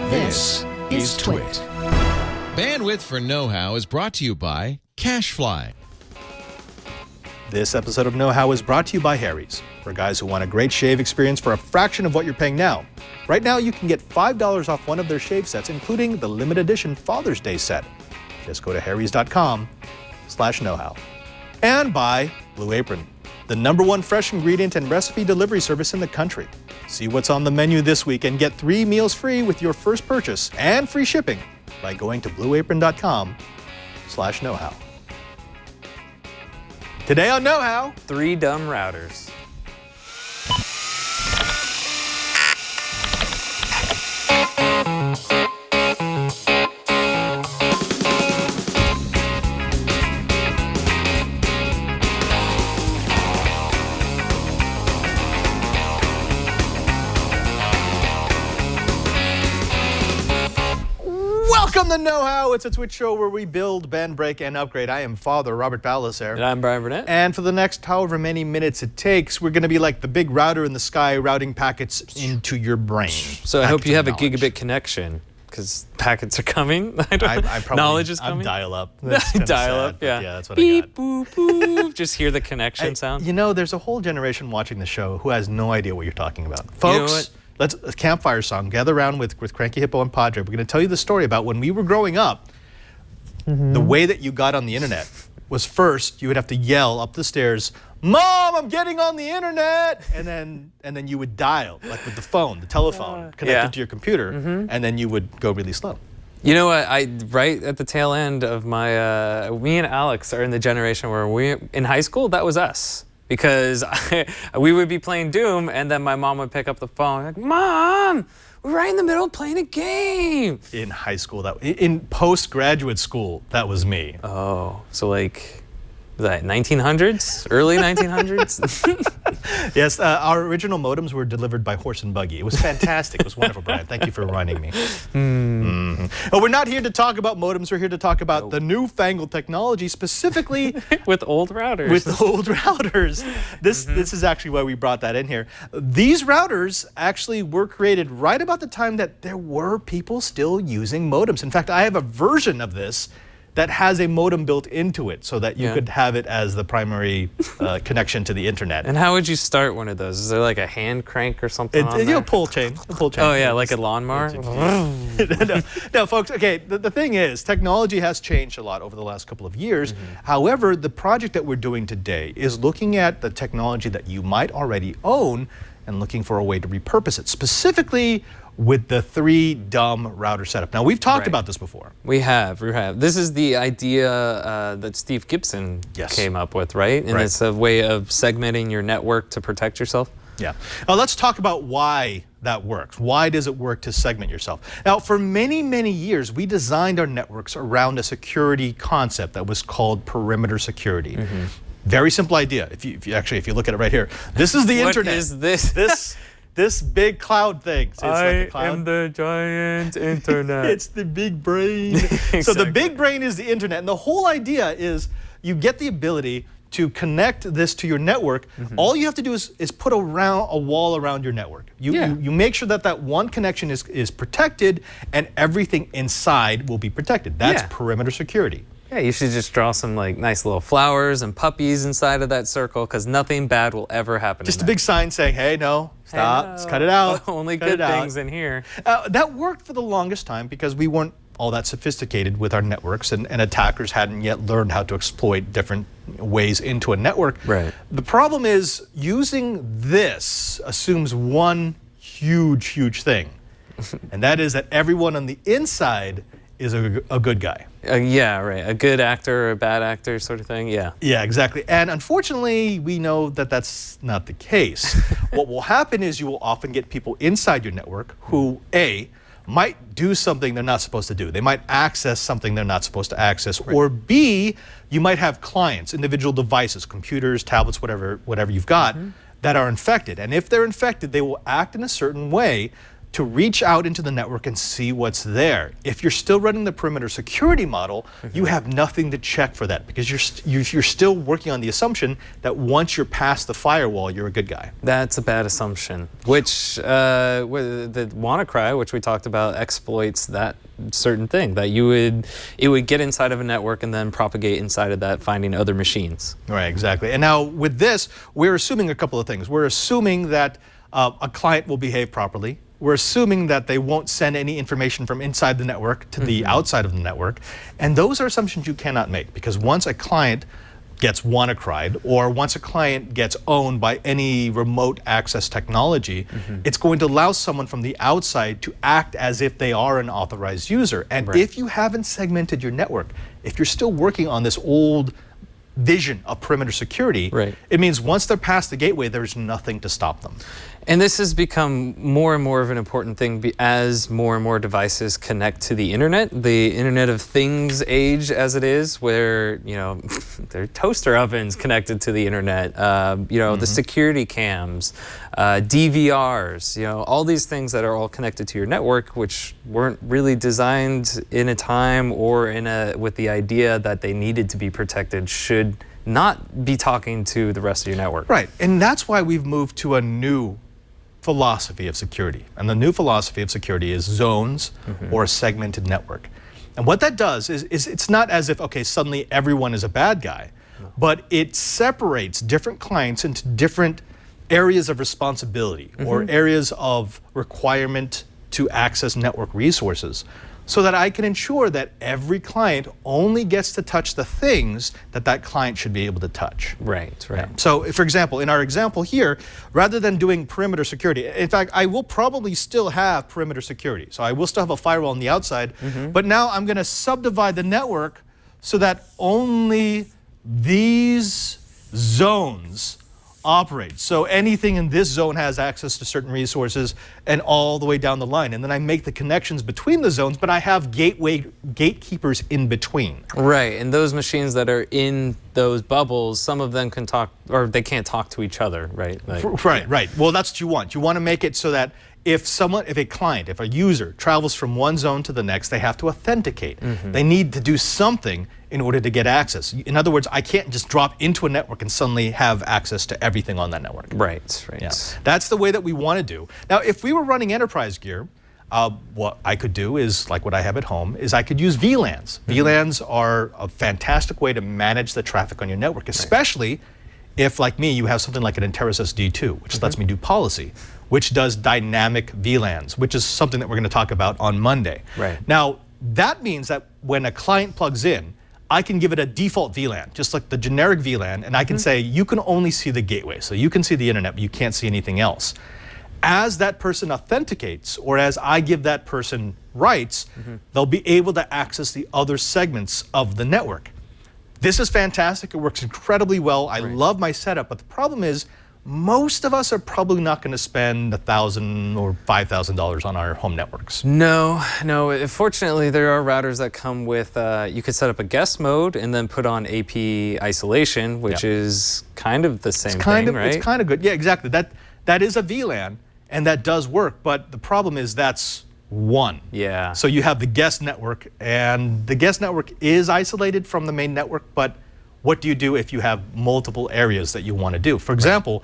This is Twit. Bandwidth for Know-How is brought to you by CashFly. This episode of Know-How is brought to you by Harry's, for guys who want a great shave experience for a fraction of what you're paying now. Right now, you can get $5 off one of their shave sets, including the limited edition Father's Day set. Just go to harrys.com/knowhow. And by Blue Apron, the #1 fresh ingredient and recipe delivery service in the country. See what's on the menu this week and get 3 meals free with your first purchase and free shipping by going to blueapron.com/knowhow. Today on Know-How, 3 dumb routers. Welcome to Know-How. It's a Twitch show where we build, bend, break, and upgrade. I am Father Robert Ballecer. And I'm Brian Burnett. And for the next however many minutes it takes, we're going to be like the big router in the sky, routing packets into your brain. So I hope you have a gigabit connection, because packets are coming. Knowledge is coming. I'm dial-up. Dial-up, yeah. Yeah, that's what Beep, I got. boop, boop. Just hear the connection sound. You know, there's a whole generation watching the show who has no idea what you're talking about. Folks, You know what? let's a campfire song. Gather around with Cranky Hippo and Padre. We're going to tell you the story about when we were growing up. The way that you got on the internet was first you would have to yell up the stairs, "Mom, I'm getting on the internet!" And then you would dial, like with the phone, the telephone connected to your computer, and then you would go really slow. You know what? Right at the tail end of my, me and Alex are in the generation where in high school, that was us. Because we would be playing Doom, and then my mom would pick up the phone, like, "Mom, we're right in the middle of playing a game." In high school, in postgraduate school, that was me. Oh, so like, was that 1900s? Early 1900s? Yes, our original modems were delivered by horse and buggy. It was fantastic. It was wonderful, Brian. Thank you for reminding me. But we're not here to talk about modems. We're here to talk about the newfangled technology, specifically With old routers. with old routers. This is actually why we brought that in here. These routers actually were created right about the time that there were people still using modems. In fact, I have a version of this that has a modem built into it so that you could have it as the primary connection to the internet. And how would you start one of those? Is there like a hand crank or something on there? Pull chain. Oh yeah, like a lawnmower? No, folks, okay, the thing is, technology has changed a lot over the last couple of years. However, the project that we're doing today is looking at the technology that you might already own and looking for a way to repurpose it, specifically with the 3 dumb router setup. Now, we've talked about this before. We have. This is the idea that Steve Gibson came up with, right? And it's a way of segmenting your network to protect yourself. Yeah. Now, let's talk about why that works. Why does it work to segment yourself? Now, for many, many years, we designed our networks around a security concept that was called perimeter security. Very simple idea. If you look at it right here, this is the internet. What is this? This big cloud thing. So it's like a cloud. am the giant internet. It's the big brain. So the big brain is the internet. And the whole idea is you get the ability to connect this to your network. All you have to do is put a wall around your network. You make sure that one connection is protected and everything inside will be protected. That's perimeter security. Yeah, you should just draw some like nice little flowers and puppies inside of that circle, because nothing bad will ever happen. Just a big sign saying, "Hey, no, stop, let's cut it out." Only good things in here. That worked for the longest time because we weren't all that sophisticated with our networks, and attackers hadn't yet learned how to exploit different ways into a network. Right. The problem is using this assumes one huge thing, and that is that everyone on the inside is a good guy. Yeah, right. A good actor or a bad actor sort of thing. Yeah. Yeah, exactly. And unfortunately, we know that that's not the case. What will happen is you will often get people inside your network who, A, might do something they're not supposed to do. They might access something they're not supposed to access. Right. Or B, you might have clients, individual devices, computers, tablets, whatever you've got, that are infected. And if they're infected, they will act in a certain way to reach out into the network and see what's there. If you're still running the perimeter security model, you have nothing to check for that because you're still working on the assumption that once you're past the firewall, you're a good guy. That's a bad assumption, which the WannaCry, which we talked about, exploits that certain thing, that it would get inside of a network and then propagate inside of that, finding other machines. Right, exactly. And now with this, we're assuming a couple of things. We're assuming that a client will behave properly. We're assuming that they won't send any information from inside the network to the outside of the network. And those are assumptions you cannot make, because once a client gets WannaCry'd, or once a client gets owned by any remote access technology, it's going to allow someone from the outside to act as if they are an authorized user. And if you haven't segmented your network, if you're still working on this old vision of perimeter security, it means once they're past the gateway, there's nothing to stop them. And this has become more and more of an important thing as more and more devices connect to the internet of things age as it is, where, you know, there are toaster ovens connected to the internet, you know, the security cams, DVRs, you know, all these things that are all connected to your network, which weren't really designed in a time or with the idea that they needed to be protected, should not be talking to the rest of your network. Right, and that's why we've moved to a new philosophy of security. And the new philosophy of security is zones or a segmented network. And what that does is it's not as if, okay, suddenly everyone is a bad guy, but it separates different clients into different areas of responsibility or areas of requirement to access network resources, so that I can ensure that every client only gets to touch the things that that client should be able to touch. Right. So, for example, in our example here, rather than doing perimeter security, in fact, I will probably still have perimeter security. So I will still have a firewall on the outside, but now I'm going to subdivide the network so that only these zones operate. So anything in this zone has access to certain resources and all the way down the line. And then I make the connections between the zones, but I have gatekeepers in between. Right, and those machines that are in those bubbles, some of them can talk, or they can't talk to each other, right? Like, right. Well, that's what you want. You want to make it so that if a user travels from one zone to the next, they have to authenticate. They need to do something in order to get access. In other words, I can't just drop into a network and suddenly have access to everything on that network. Right. Yeah. That's the way that we want to do. Now, if we were running enterprise gear, what I could do is, like what I have at home, is I could use VLANs. VLANs are a fantastic way to manage the traffic on your network, especially if, like me, you have something like an Interis SD2, which lets me do policy, which does dynamic VLANs, which is something that we're going to talk about on Monday. Now, that means that when a client plugs in, I can give it a default VLAN, just like the generic VLAN, and I can say, you can only see the gateway. So you can see the internet, but you can't see anything else. As that person authenticates, or as I give that person rights, they'll be able to access the other segments of the network. This is fantastic. It works incredibly well. I love my setup, but the problem is, most of us are probably not going to spend $1,000 or $5,000 on our home networks. No. Fortunately, there are routers that come with, you could set up a guest mode and then put on AP isolation, which is kind of the same thing, right? It's kind of good. Yeah, exactly. That is a VLAN, and that does work, but the problem is that's one. Yeah. So you have the guest network, and the guest network is isolated from the main network, but what do you do if you have multiple areas that you want to do? For example,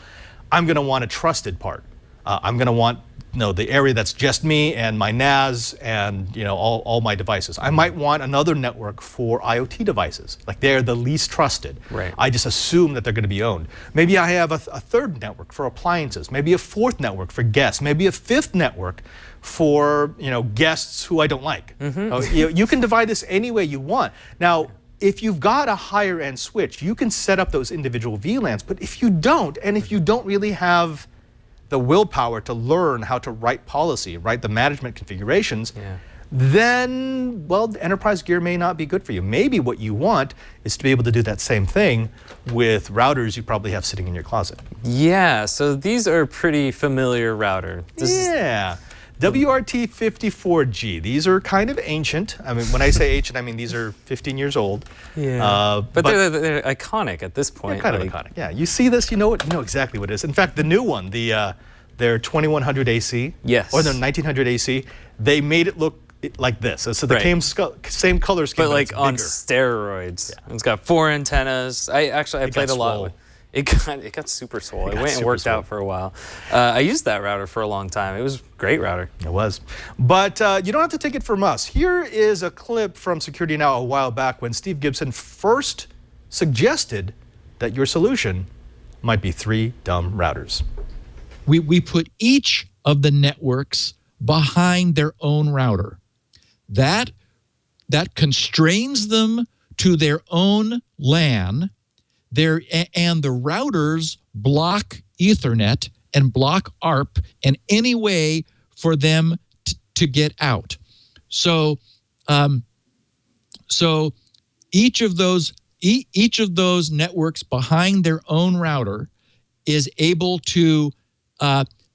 I'm going to want a trusted part. I'm going to want the area that's just me and my NAS and all my devices. I might want another network for IoT devices. Like they're the least trusted. I just assume that they're going to be owned. Maybe I have a third network for appliances. Maybe a fourth network for guests. Maybe a fifth network for guests who I don't like. You can divide this any way you want. Now, if you've got a higher end switch, you can set up those individual VLANs, but if you don't, and if you don't really have the willpower to learn how to write policy, write the management configurations, then, well, enterprise gear may not be good for you. Maybe what you want is to be able to do that same thing with routers you probably have sitting in your closet. Yeah, so these are pretty familiar router. WRT54G. These are kind of ancient. I mean, when I say ancient, I mean these are 15 years old. But they're iconic at this point. They're kind of iconic. Yeah, you see this, you know exactly what it is. In fact, the new one, the their 2100 AC, Yes. or their 1900 AC, they made it look like this. So the Right. same color scheme, But like it's on bigger. steroids. It's got 4 antennas. I played a lot swole. with. It got super swole. I got went and super worked swole. out for a while. I used that router for a long time. It was a great router. It was. But you don't have to take it from us. Here is a clip from Security Now a while back when Steve Gibson first suggested that your solution might be 3 dumb routers. We put each of the networks behind their own router. That constrains them to their own LAN. And the routers block Ethernet and block ARP and any way for them to get out. So each of those networks behind their own router is able to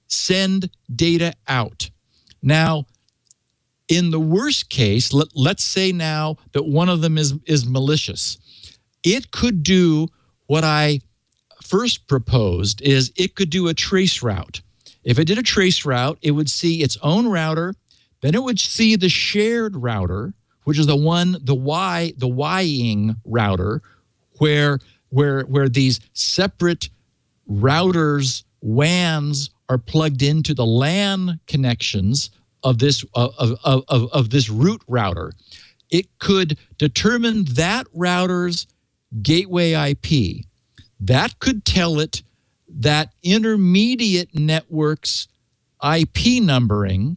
send data out. Now, in the worst case, let's say now that one of them is malicious. It could do what I first proposed, is it could do a trace route. If it did a trace route, it would see its own router, then it would see the shared router, which is the Y-ing router, where these separate routers, WANs, are plugged into the LAN connections of this root router. It could determine that router's gateway IP. That could tell it that intermediate network's IP numbering,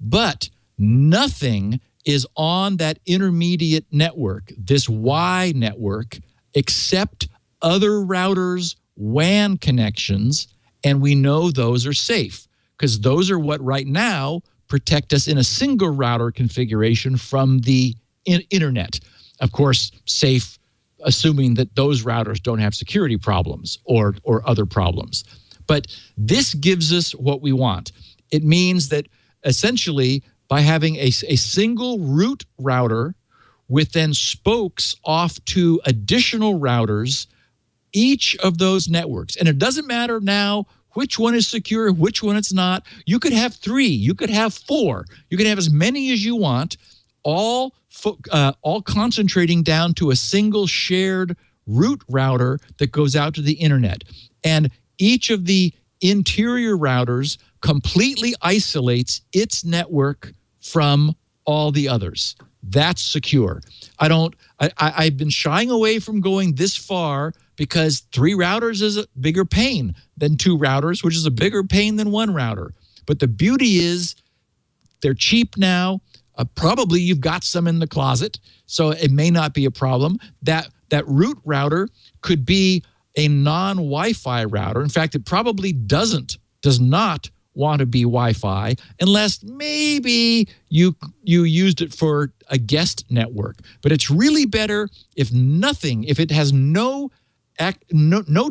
but nothing is on that intermediate network, this Y network, except other routers' WAN connections, and we know those are safe because those are what right now protect us in a single router configuration from the internet. Of course, safe assuming that those routers don't have security problems or other problems. But this gives us what we want. It means that essentially by having a single root router with then spokes off to additional routers, each of those networks, and it doesn't matter now which one is secure, which one it's not. You could have 3, you could have 4, you could have as many as you want, all concentrating down to a single shared root router that goes out to the internet. And each of the interior routers completely isolates its network from all the others. That's secure. I've been shying away from going this far because 3 routers is a bigger pain than 2 routers, which is a bigger pain than 1 router. But the beauty is they're cheap now. Probably you've got some in the closet, so it may not be a problem. That root router could be a non-Wi-Fi router. In fact, it probably does not want to be Wi-Fi unless maybe you used it for a guest network. But it's really better if it has no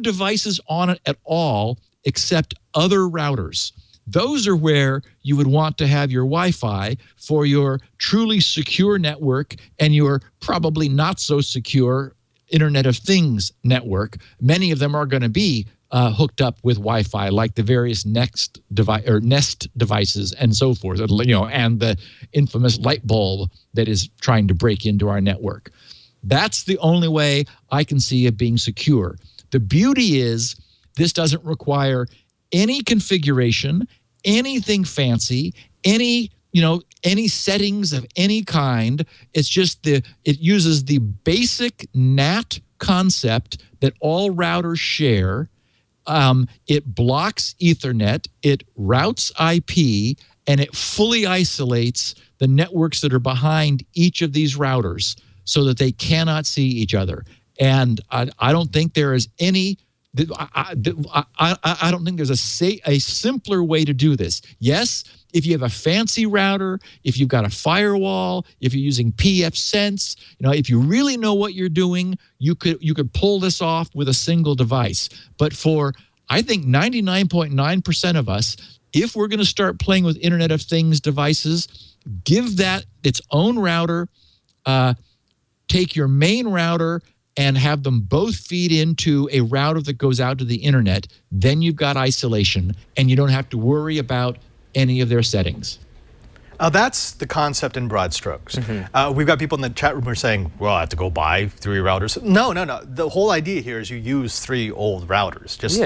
devices on it at all except other routers. Those are where you would want to have your Wi-Fi for your truly secure network and your probably not so secure Internet of Things network. Many of them are going to be hooked up with Wi-Fi, like the various Nest devices and so forth, and the infamous light bulb that is trying to break into our network. That's the only way I can see it being secure. The beauty is this doesn't require any configuration, anything fancy, any settings of any kind. It's just it uses the basic NAT concept that all routers share. It blocks Ethernet, it routes IP, and it fully isolates the networks that are behind each of these routers so that they cannot see each other. And I don't think there is any. I don't think there's a simpler way to do this. Yes, if you have a fancy router, if you've got a firewall, if you're using pfSense, if you really know what you're doing, you could pull this off with a single device. But for, I think, 99.9% of us, if we're going to start playing with Internet of Things devices, give that its own router, take your main router and have them both feed into a router that goes out to the internet, then you've got isolation, and you don't have to worry about any of their settings. That's the concept in broad strokes. We've got people in the chat room who are saying, well, I have to go buy 3 routers. No. The whole idea here is you use 3 old routers. Just,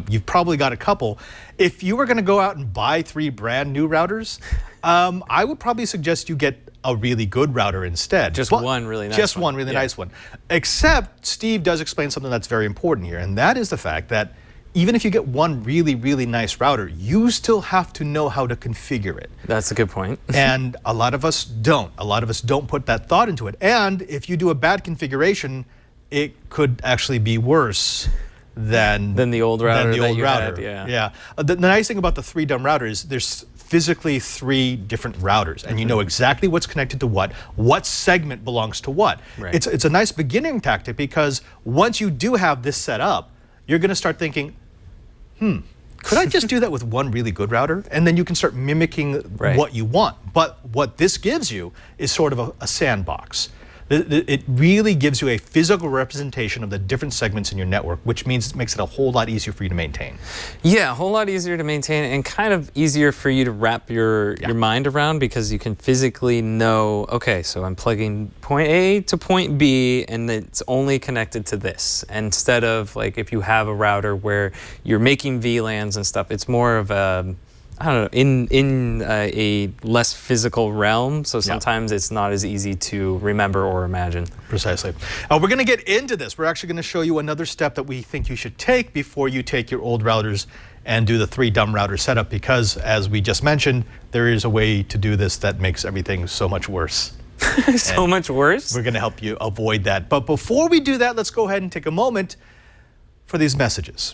you've probably got a couple. If you were going to go out and buy 3 brand new routers, I would probably suggest you get a really good router instead. Just one really nice one. Nice one. Except Steve does explain something that's very important here, and that is the fact that even if you get one really, really nice router, you still have to know how to configure it. That's a good point. And a lot of us don't. A lot of us don't put that thought into it. And if you do a bad configuration, it could actually be worse than the old router that you had. Yeah. The nice thing about the 3 dumb router is there's physically 3 different routers, and you know exactly what's connected to what segment belongs to what. Right. It's a nice beginning tactic, because once you do have this set up, you're going to start thinking, could I just do that with one really good router? And then you can start mimicking what you want. But what this gives you is sort of a sandbox. It really gives you a physical representation of the different segments in your network, which means it makes it a whole lot easier for you to maintain. Yeah, a whole lot easier to maintain, and kind of easier for you to wrap your mind around, because you can physically know, okay, so I'm plugging point A to point B, and it's only connected to this. Instead of, like, if you have a router where you're making VLANs and stuff, it's more of a, I don't know, in a less physical realm, so sometimes it's not as easy to remember or imagine. Precisely. We're going to get into this. We're actually going to show you another step that we think you should take before you take your old routers and do the 3 dumb router setup, because, as we just mentioned, there is a way to do this that makes everything so much worse. So much worse? We're going to help you avoid that. But before we do that, let's go ahead and take a moment for these messages.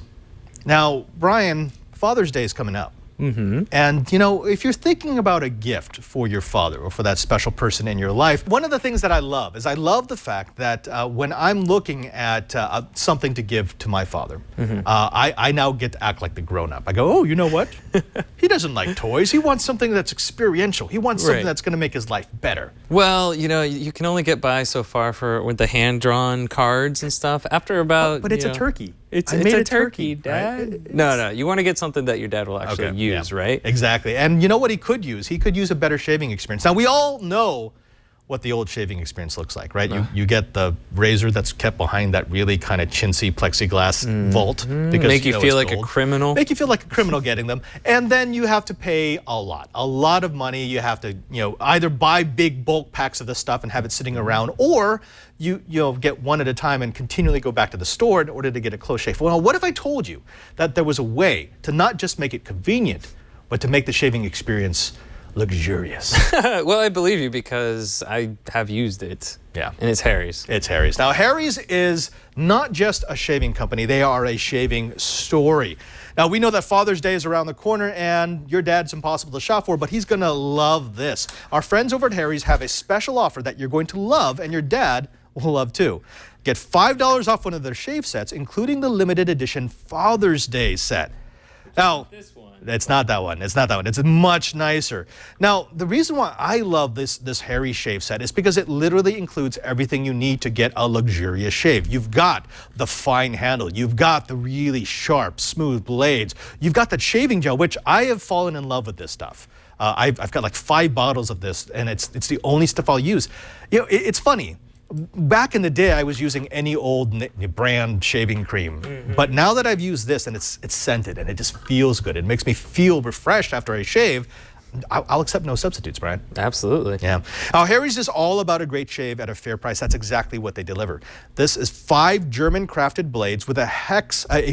Now, Brian, Father's Day is coming up. And, if you're thinking about a gift for your father or for that special person in your life, one of the things that I love is the fact that when I'm looking at something to give to my father, I now get to act like the grown-up. I go, oh, you know what? He doesn't like toys. He wants something that's experiential. He wants something that's going to make his life better. Well, you can only get by so far with the hand-drawn cards and stuff. After about, but it's a turkey. It's a turkey, Dad. Right? No, you want to get something that your dad will actually use, right? Exactly. And you know what he could use? He could use a better shaving experience. Now, we all know what the old shaving experience looks like, right? You get the razor that's kept behind that really kind of chintzy plexiglass vault. Because make you feel like a criminal. Make you feel like a criminal getting them. And then you have to pay a lot of money. You have to, either buy big bulk packs of this stuff and have it sitting around, or you get one at a time and continually go back to the store in order to get a close shave. Well, what if I told you that there was a way to not just make it convenient, but to make the shaving experience luxurious? Well, I believe you, because I have used it. Yeah. And it's Harry's. It's Harry's. Now, Harry's is not just a shaving company. They are a shaving story. Now, we know that Father's Day is around the corner, and your dad's impossible to shop for, but he's going to love this. Our friends over at Harry's have a special offer that you're going to love, and your dad will love too. Get $5 off one of their shave sets, including the limited edition Father's Day set. Now, it's not that one. It's not that one. It's much nicer. Now, the reason why I love this Harry shave set is because it literally includes everything you need to get a luxurious shave. You've got the fine handle. You've got the really sharp, smooth blades. You've got that shaving gel, which I have fallen in love with this stuff. I've got like 5 bottles of this, and it's the only stuff I'll use. It's funny. Back in the day, I was using any old brand shaving cream. But now that I've used this, and it's scented, and it just feels good. It makes me feel refreshed after I shave. I'll accept no substitutes, Brian. Absolutely. Yeah. Now, Harry's is all about a great shave at a fair price. That's exactly what they deliver. This is 5 German-crafted blades with a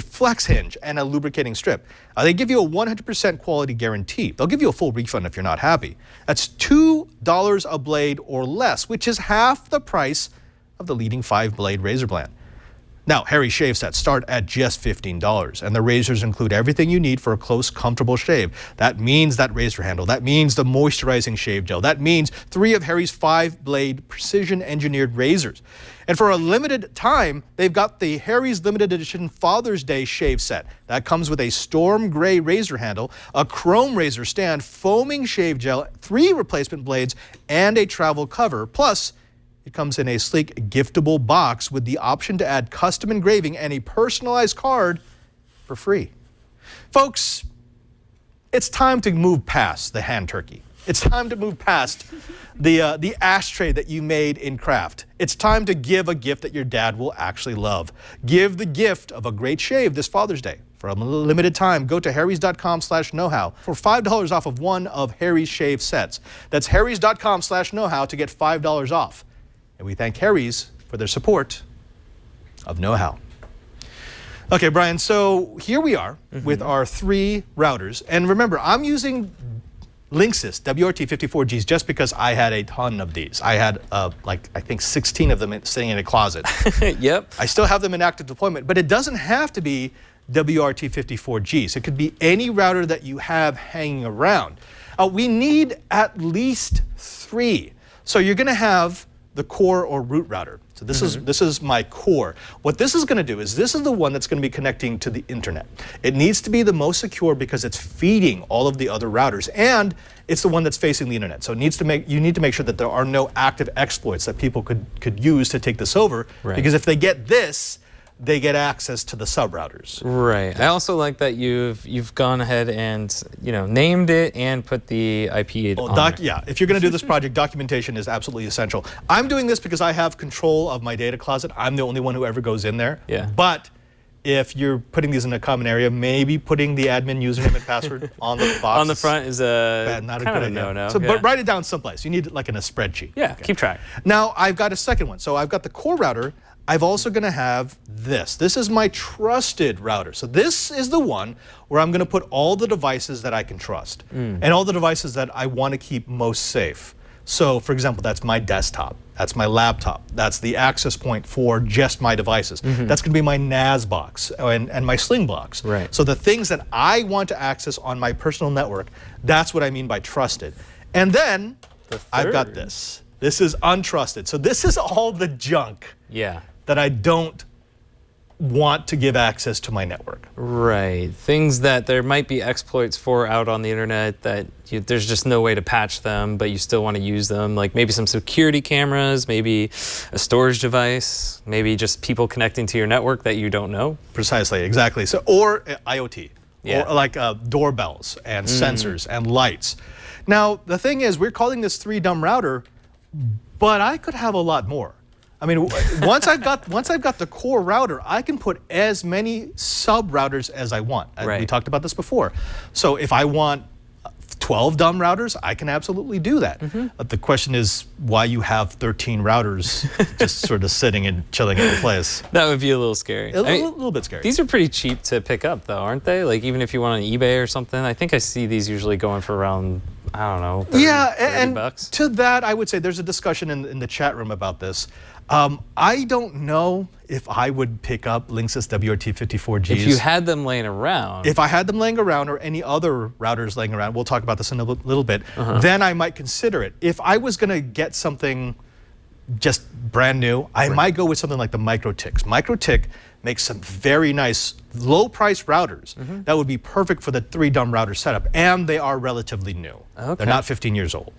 flex hinge and a lubricating strip. They give you a 100% quality guarantee. They'll give you a full refund if you're not happy. That's $2 a blade or less, which is half the price of the leading 5-blade razor blade. Now, Harry shave sets start at just $15, and the razors include everything you need for a close, comfortable shave. That means that razor handle. That means the moisturizing shave gel. That means 3 of Harry's 5-blade precision-engineered razors. And for a limited time, they've got the Harry's limited edition Father's Day shave set. That comes with a storm gray razor handle, a chrome razor stand, foaming shave gel, 3 replacement blades, and a travel cover. Plus, It comes in a sleek, giftable box with the option to add custom engraving and a personalized card for free. Folks, it's time to move past the hand turkey. It's time to move past the ashtray that you made in craft. It's time to give a gift that your dad will actually love. Give the gift of a great shave this Father's Day. For a limited time, go to harrys.com/knowhow for $5 off of one of Harry's shave sets. That's harrys.com/knowhow to get $5 off. And we thank Harry's for their support of Know-How. Okay, Brian, so here we are with our 3 routers. And remember, I'm using Linksys WRT54Gs just because I had a ton of these. I had I think 16 of them sitting in a closet. Yep. I still have them in active deployment, but it doesn't have to be WRT54Gs. It could be any router that you have hanging around. We need at least 3. So you're going to have the core or root router. So this is my core. What this is going to do is this is the one that's going to be connecting to the internet. It needs to be the most secure because it's feeding all of the other routers, and it's the one that's facing the internet. So it needs to you need to make sure that there are no active exploits that people could use to take this over. Right. Because if they get this, they get access to the sub-routers. Right. I also like that you've gone ahead and named it and put the IP on there. Yeah, if you're going to do this project, documentation is absolutely essential. I'm doing this because I have control of my data closet. I'm the only one who ever goes in there. Yeah. But if you're putting these in a common area, maybe putting the admin username and password on the box on the front is not kind a of good a no-no. So, yeah. but write it down someplace. You need it like in a spreadsheet. Yeah, Okay. keep track. Now, I've got a second one. So I've got the core router. I've also going to have this. This is my trusted router. So this is the one where I'm going to put all the devices that I can trust and all the devices that I want to keep most safe. So, for example, that's my desktop. That's my laptop. That's the access point for just my devices. That's going to be my NAS box and my Sling box. Right. So the things that I want to access on my personal network, that's what I mean by trusted. And then I've got this. This is untrusted. So this is all the junk. Yeah. That I don't want to give access to my network. Right. Things that there might be exploits for out on the internet that there's just no way to patch them, but you still want to use them. Like maybe some security cameras, maybe a storage device, maybe just people connecting to your network that you don't know. Precisely, exactly. So, or IoT, Yeah. or like doorbells and sensors and lights. Now, the thing is, we're calling this 3-dumb router, but I could have a lot more. I mean, once I've got the core router, I can put as many sub routers as I want. Right. We talked about this before. So if I want 12 dumb routers, I can absolutely do that. But the question is why you have 13 routers just sort of sitting and chilling in place. That would be a little scary. A little bit scary. These are pretty cheap to pick up, though, aren't they? Like even if you want on eBay or something, I think I see these usually going for around, I don't know, 30, yeah, 30 and bucks. to that, I would say there's a discussion in the chat room about this. I don't know if I would pick up Linksys WRT54Gs. If you had them laying around. If I had them laying around or any other routers laying around, we'll talk about this in a little bit, then I might consider it. If I was going to get something just brand new, I might go with something like the MikroTiks. MikroTik makes some very nice low-price routers that would be perfect for the 3-dumb router setup, and they are relatively new. Okay. They're not 15 years old.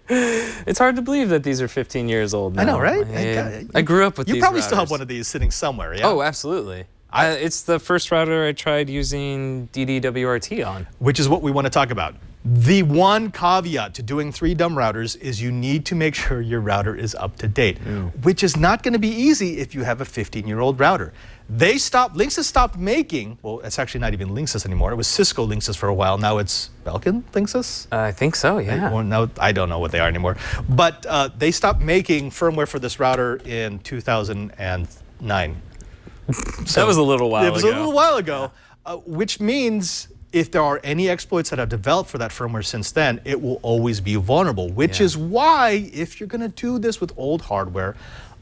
It's hard to believe that these are 15 years old now. I know, right? I grew up with these You probably still have routers. one of these sitting somewhere, yeah? Oh, absolutely. It's the first router I tried using DDWRT on. Which is what we want to talk about. The one caveat to doing 3-dumb routers is you need to make sure your router is up to date, which is not going to be easy if you have a 15-year-old router. Linksys stopped making, well, it's actually not even Linksys anymore. It was Cisco Linksys for a while. Now it's Belkin Linksys? I think so, yeah. Or no, I don't know what they are anymore. But they stopped making firmware for this router in 2009. That was a little while ago. It was a little while ago, which means if there are any exploits that have developed for that firmware since then, it will always be vulnerable, which is why if you're going to do this with old hardware,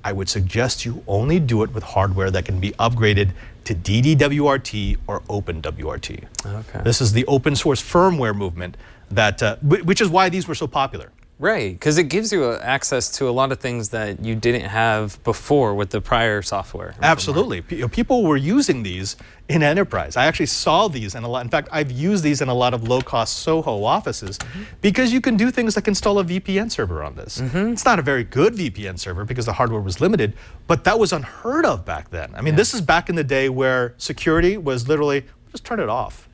I would suggest you only do it with hardware that can be upgraded to DDWRT or OpenWRT. Okay. This is the open source firmware movement that, which is why these were so popular. Right, because it gives you access to a lot of things that you didn't have before with the prior software. Absolutely. People were using these in enterprise. I actually saw these in a lot. In fact, I've used these in a lot of low-cost Soho offices because you can do things like install a VPN server on this. It's not a very good VPN server because the hardware was limited, but that was unheard of back then. I mean, this is back in the day where security was literally, just turn it off.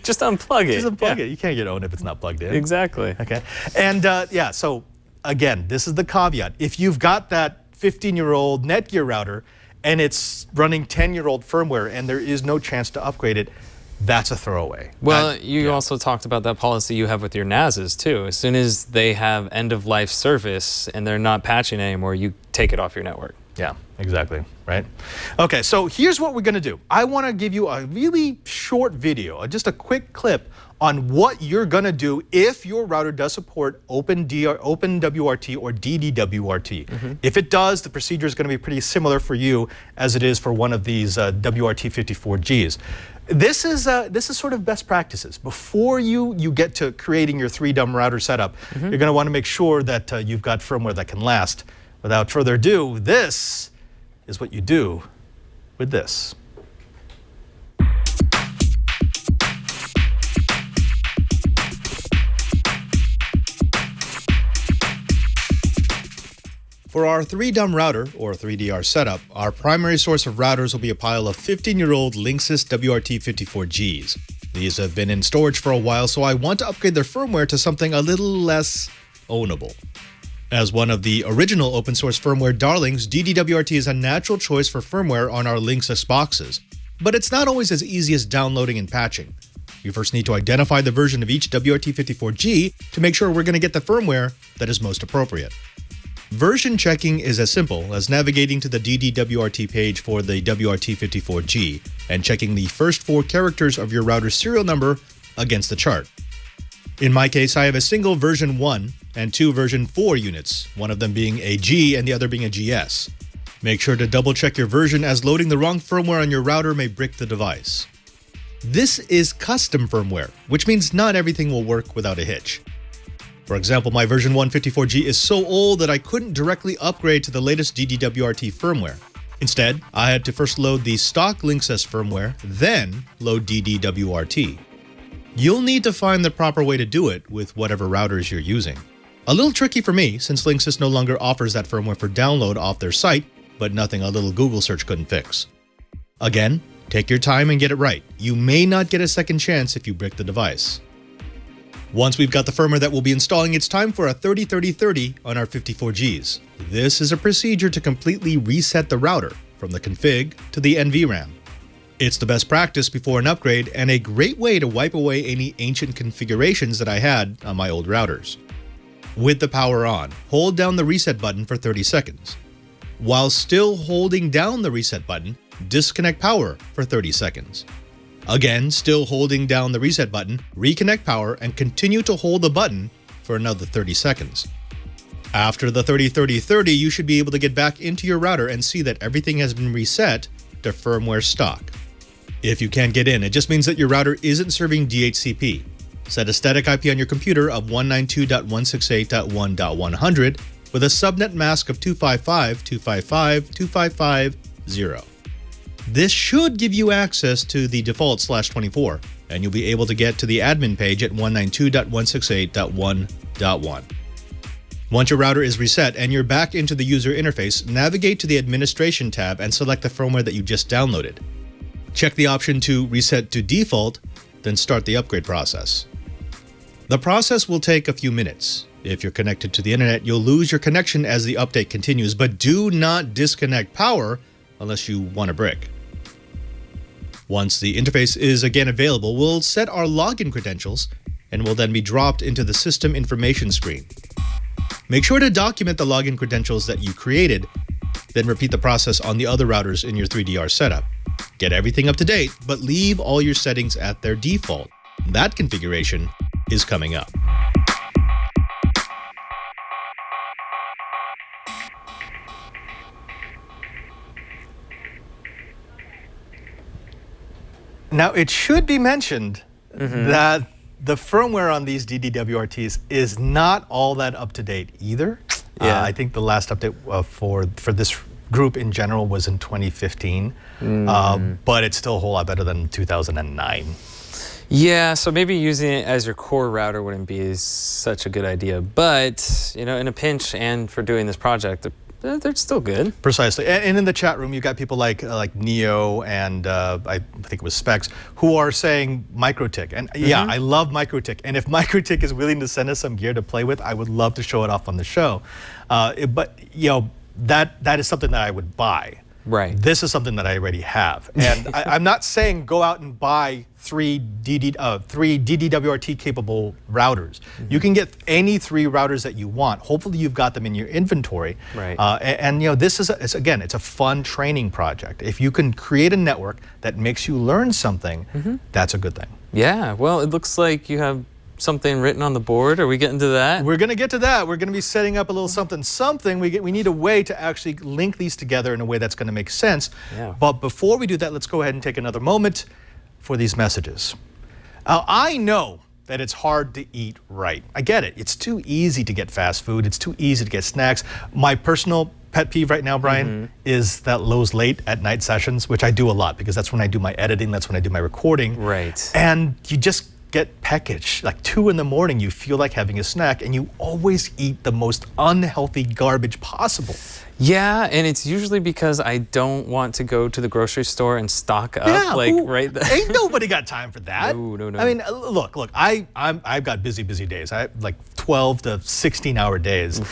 Just unplug it. Just unplug it. You can't get owned if it's not plugged in. Exactly. Okay. And yeah, so again, this is the caveat. If you've got that 15-year-old Netgear router and it's running 10-year-old firmware and there is no chance to upgrade it, that's a throwaway. Well, you also talked about that policy you have with your NASs too. As soon as they have end-of-life service and they're not patching anymore, you take it off your network. Yeah, exactly, right? Okay, so here's what we're gonna do. I wanna give you a really short video, just a quick clip on what you're gonna do if your router does support OpenWRT or DDWRT. If it does, the procedure is gonna be pretty similar for you as it is for one of these WRT54Gs. This is sort of best practices. Before you get to creating your 3-dumb router setup, you're gonna wanna make sure that you've got firmware that can last. Without further ado, this is what you do with this. For our 3-dumb router, or 3DR setup, our primary source of routers will be a pile of 15-year-old Linksys WRT54Gs. These have been in storage for a while, so I want to upgrade their firmware to something a little less ownable. As one of the original open source firmware darlings, DDWRT is a natural choice for firmware on our Linksys boxes. But it's not always as easy as downloading and patching. You first need to identify the version of each WRT54G to make sure we're going to get the firmware that is most appropriate. Version checking is as simple as navigating to the DDWRT page for the WRT54G and checking the first 4 characters of your router's serial number against the chart. In my case, I have a single version 1 and 2 version 4 units, one of them being a G and the other being a GS. Make sure to double check your version as loading the wrong firmware on your router may brick the device. This is custom firmware, which means not everything will work without a hitch. For example, my version 154G is so old that I couldn't directly upgrade to the latest DDWRT firmware. Instead, I had to first load the stock Linksys firmware, then load DDWRT. You'll need to find the proper way to do it with whatever routers you're using. A little tricky for me, since Linksys no longer offers that firmware for download off their site, but nothing a little Google search couldn't fix. Again, take your time and get it right. You may not get a second chance if you brick the device. Once we've got the firmware that we'll be installing, it's time for a 30-30-30 on our 54Gs. This is a procedure to completely reset the router from the config to the NVRAM. It's the best practice before an upgrade and a great way to wipe away any ancient configurations that I had on my old routers. With the power on, hold down the reset button for 30 seconds. While still holding down the reset button, disconnect power for 30 seconds. Again, still holding down the reset button, reconnect power and continue to hold the button for another 30 seconds. After the 30-30-30, you should be able to get back into your router and see that everything has been reset to firmware stock. If you can't get in, it just means that your router isn't serving DHCP. Set a static IP on your computer of 192.168.1.100 with a subnet mask of 255.255.255.0. This should give you access to the default /24, and you'll be able to get to the admin page at 192.168.1.1. Once your router is reset and you're back into the user interface, navigate to the Administration tab and select the firmware that you just downloaded. Check the option to reset to default, then start the upgrade process. The process will take a few minutes. If you're connected to the internet, you'll lose your connection as the update continues, but do not disconnect power unless you want a brick. Once the interface is again available, we'll set our login credentials and will then be dropped into the system information screen. Make sure to document the login credentials that you created, then repeat the process on the other routers in your 3DR setup. Get everything up to date, but leave all your settings at their default. That configuration is coming up. Now, it should be mentioned that the firmware on these DDWRTs is not all that up to date either. Yeah. I think the last update for this group in general was in 2015, but it's still a whole lot better than 2009. Yeah, so maybe using it as your core router wouldn't be such a good idea. But, you know, in a pinch and for doing this project, they're still good. Precisely. And in the chat room, you got people like Neo and I think it was Specs who are saying MikroTik. And yeah, I love MikroTik. And if MikroTik is willing to send us some gear to play with, I would love to show it off on the show. But, you know, that is something that I would buy. Right. This is something that I already have. And I'm not saying go out and buy three DDWRT capable routers. You can get any 3 routers that you want. Hopefully you've got them in your inventory. Right. And you know, this is, again, it's a fun training project. If you can create a network that makes you learn something, that's a good thing. Yeah, well, it looks like you have something written on the board. Are we getting to that? We're going to get to that. We're going to be setting up a little something. We need a way to actually link these together in a way that's going to make sense. Yeah. But before we do that, let's go ahead and take another moment for these messages. I know that it's hard to eat right. I get it. It's too easy to get fast food. It's too easy to get snacks. My personal pet peeve right now, Brian, is that Lowe's late at night sessions, which I do a lot because that's when I do my editing, that's when I do my recording. Right. And you just get packaged. Like 2 in the morning, you feel like having a snack, and you always eat the most unhealthy garbage possible. Yeah, and it's usually because I don't want to go to the grocery store and stock up, right there. Ain't nobody got time for that. No. I mean, look, I've got busy days. I have like 12 to 16-hour days.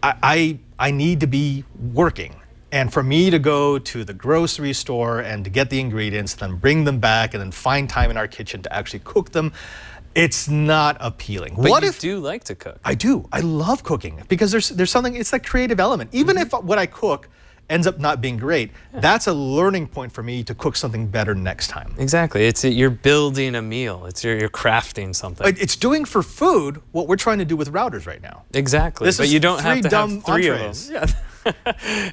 I need to be working. And for me to go to the grocery store and to get the ingredients, then bring them back, and then find time in our kitchen to actually cook them, it's not appealing. But you do like to cook. I do. I love cooking because there's something, it's that creative element. Even if what I cook ends up not being great, that's a learning point for me to cook something better next time. Exactly. You're building a meal. You're crafting something. It's doing for food what we're trying to do with routers right now. Exactly. But you don't have to have 3 of them. Yeah.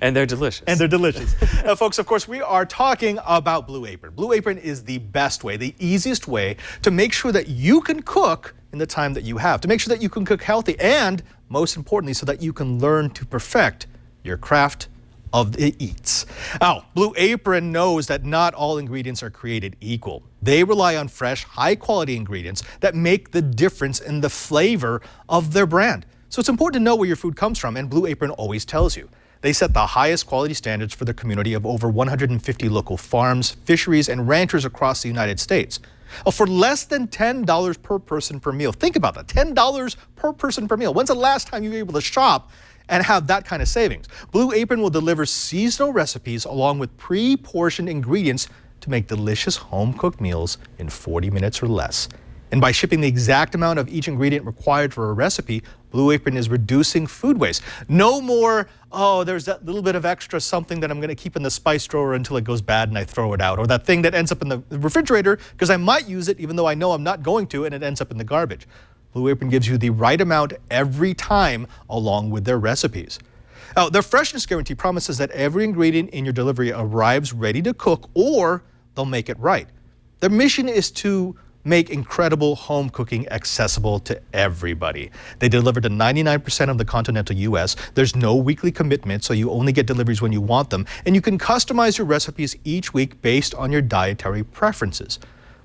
And they're delicious. And they're delicious. Now, folks, of course, we are talking about Blue Apron. Blue Apron is the best way, the easiest way to make sure that you can cook in the time that you have, to make sure that you can cook healthy, and most importantly, so that you can learn to perfect your craft of the eats. Now, Blue Apron knows that not all ingredients are created equal. They rely on fresh, high-quality ingredients that make the difference in the flavor of their brand. So it's important to know where your food comes from, and Blue Apron always tells you. They set the highest quality standards for their community of over 150 local farms, fisheries, and ranchers across the United States. For less than $10 per person per meal. Think about that, $10 per person per meal. When's the last time you were able to shop and have that kind of savings? Blue Apron will deliver seasonal recipes along with pre-portioned ingredients to make delicious home-cooked meals in 40 minutes or less. And by shipping the exact amount of each ingredient required for a recipe, Blue Apron is reducing food waste. No more, oh, there's that little bit of extra something that I'm going to keep in the spice drawer until it goes bad and I throw it out, or that thing that ends up in the refrigerator because I might use it even though I know I'm not going to, and it ends up in the garbage. Blue Apron gives you the right amount every time along with their recipes. Now, their Freshness Guarantee promises that every ingredient in your delivery arrives ready to cook, or they'll make it right. Their mission is to make incredible home cooking accessible to everybody. They deliver to 99% of the continental US. There's no weekly commitment, so you only get deliveries when you want them, and you can customize your recipes each week based on your dietary preferences.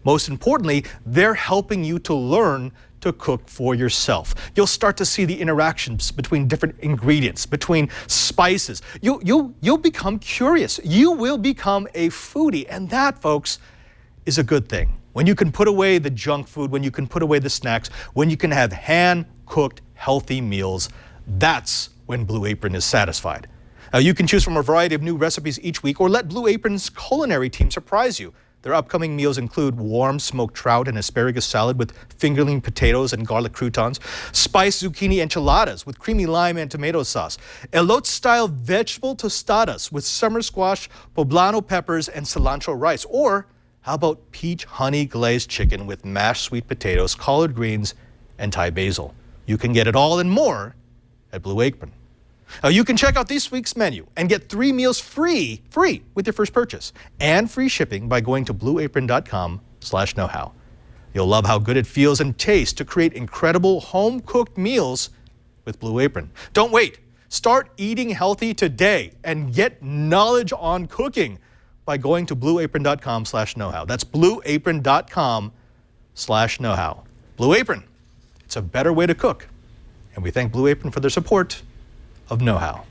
Most importantly, they're helping you to learn to cook for yourself. You'll start to see the interactions between different ingredients, between spices. You'll become curious. You will become a foodie, and that, folks, is a good thing. When you can put away the junk food, when you can put away the snacks, when you can have hand-cooked, healthy meals, that's when Blue Apron is satisfied. You can choose from a variety of new recipes each week, or let Blue Apron's culinary team surprise you. Their upcoming meals include warm smoked trout and asparagus salad with fingerling potatoes and garlic croutons, spiced zucchini enchiladas with creamy lime and tomato sauce, elote-style vegetable tostadas with summer squash, poblano peppers, and cilantro rice, or how about peach honey glazed chicken with mashed sweet potatoes, collard greens, and Thai basil? You can get it all and more at Blue Apron. You can check out this week's menu and get 3 meals free with your first purchase, and free shipping by going to blueapron.com/knowhow. You'll love how good it feels and tastes to create incredible home-cooked meals with Blue Apron. Don't wait. Start eating healthy today and get knowledge on cooking by going to blueapron.com/knowhow. That's blueapron.com/knowhow. Blue Apron, it's a better way to cook. And we thank Blue Apron for their support of Know-How.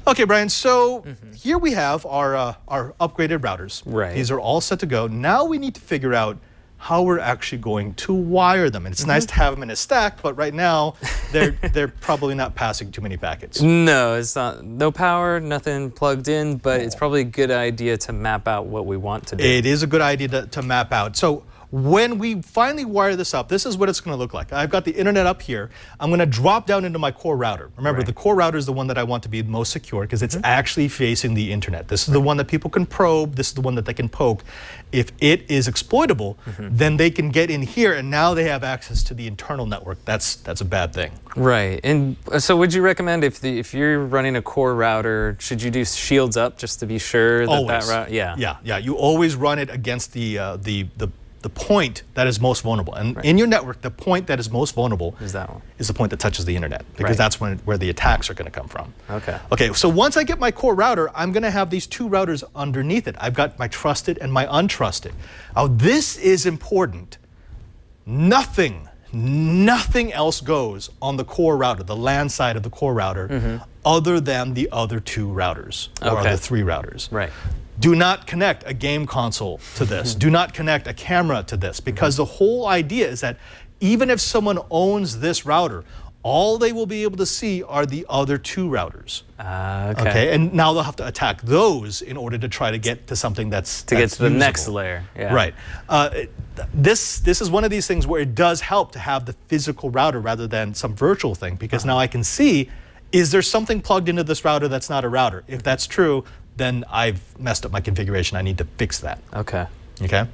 Okay, Brian, so here we have our upgraded routers. Right. These are all set to go. Now we need to figure out how we're actually going to wire them. And it's nice to have them in a stack, but right now they're probably not passing too many packets. No, it's not. No power, nothing plugged in, but it's probably a good idea to map out what we want to do. It is a good idea to map out. So when we finally wire this up, this is what it's going to look like. I've got the internet up here. I'm going to drop down into my core router. Remember, the core router is the one that I want to be most secure because it's actually facing the internet. This is the one that people can probe. This is the one that they can poke. If it is exploitable, then they can get in here, and now they have access to the internal network. That's a bad thing. Right. And so would you recommend if you're running a core router, should you do shields up just to be sure that Always. that route? Yeah. Yeah. You always run it against the point that is most vulnerable. And in your network, the point that is most vulnerable Is that one? is the point that touches the internet, because that's where the attacks are going to come from. Okay. Okay, so once I get my core router, I'm going to have these two routers underneath it. I've got my trusted and my untrusted. Now, this is important. Nothing else goes on the core router, the LAN side of the core router, other than the other two routers, or the three routers. Right. Do not connect a game console to this. Do not connect a camera to this, because the whole idea is that even if someone owns this router, all they will be able to see are the other two routers. Okay. And now they'll have to attack those in order to try to get to something that's get to the usable. next layer. Yeah. Right. This is one of these things where it does help to have the physical router rather than some virtual thing, because now I can see, is there something plugged into this router that's not a router? If that's true, then I've messed up my configuration. I need to fix that. Okay. Okay.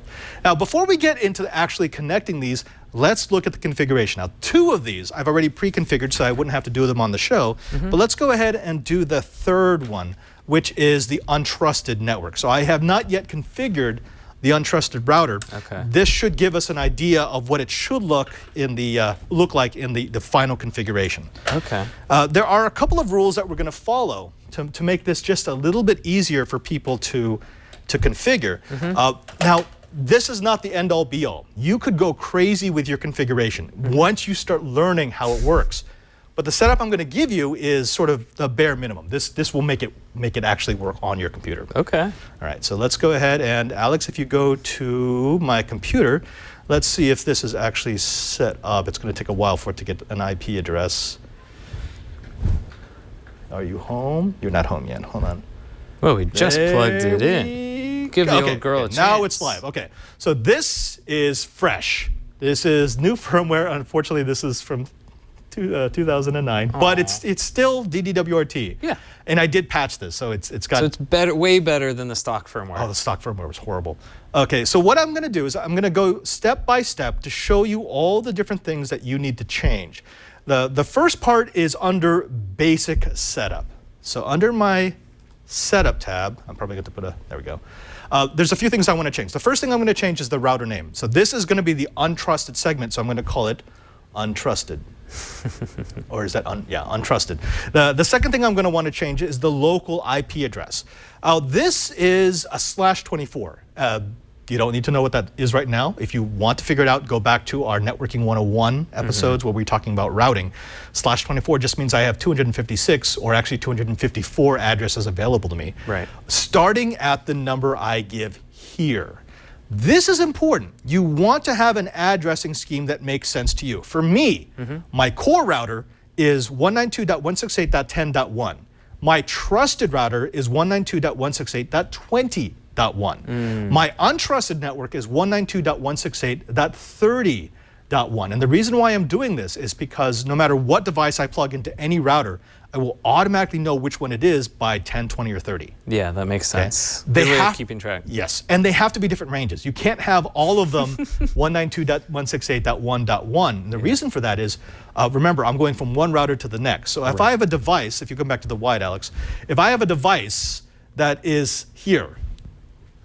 Now, before we get into actually connecting these, let's look at the configuration. Now, two of these I've already pre-configured, so I wouldn't have to do them on the show. But let's go ahead and do the third one, which is the untrusted network. So I have not yet configured the untrusted router. Okay. This should give us an idea of what it should look like in the final configuration. Okay. There are a couple of rules that we're going to follow to make this just a little bit easier for people to configure. Now, this is not the end-all be-all. You could go crazy with your configuration once you start learning how it works. But the setup I'm going to give you is sort of the bare minimum. This will make it actually work on your computer. Okay. All right, so let's go ahead and Alex, if you go to my computer, let's see if this is actually set up. It's going to take a while for it to get an IP address. Are you home? You're not home yet. Hold on. Well, we just plugged it in. Give the old girl a chance. Now it's live. Okay, so this is fresh. This is new firmware. Unfortunately, this is from 2009, but it's still DDWRT. Yeah. And I did patch this, so it's got. So it's better, way better than the stock firmware. Oh, the stock firmware was horrible. Okay, so what I'm going to do is I'm going to go step by step to show you all the different things that you need to change. The first part is under Basic Setup. So under my Setup tab, I'm probably going to put there we go. There's a few things I want to change. The first thing I'm going to change is the router name. So this is going to be the untrusted segment, so I'm going to call it untrusted. Or is that, untrusted. The second thing I'm going to want to change is the local IP address. This is a /24. You don't need to know what that is right now. If you want to figure it out, go back to our Networking 101 episodes where we're talking about routing. /24 just means I have 256, or actually 254 addresses available to me. Right. Starting at the number I give here. This is important. You want to have an addressing scheme that makes sense to you. For me, my core router is 192.168.10.1. My trusted router is 192.168.20.1. My untrusted network is 192.168.30.1. And the reason why I'm doing this is because no matter what device I plug into any router, I will automatically know which one it is by 10, 20, or 30. Yeah, that makes sense. They Good way have of keeping track. Yes, and they have to be different ranges. You can't have all of them 192.168.1.1. And the reason for that is, remember, I'm going from one router to the next. So if I have a device, if you come back to the white, Alex, if I have a device that is here,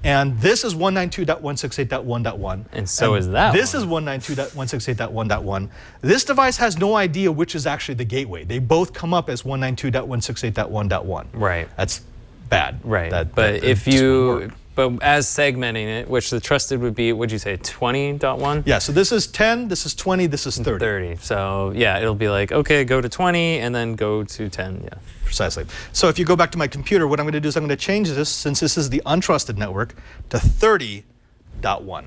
And this is 192.168.1.1. And so is that This one. is 192.168.1.1. This device has no idea which is actually the gateway. They both come up as 192.168.1.1. Right. That's bad. Right. That if just won't you, work. but as segmenting it, which the trusted would be, what'd you say, 20.1? Yeah, so this is 10, this is 20, this is 30. 30. So yeah, it'll be like, okay, go to 20 and then go to 10. Yeah. Precisely. So if you go back to my computer, what I'm going to do is I'm going to change this, since this is the untrusted network, to 30.1.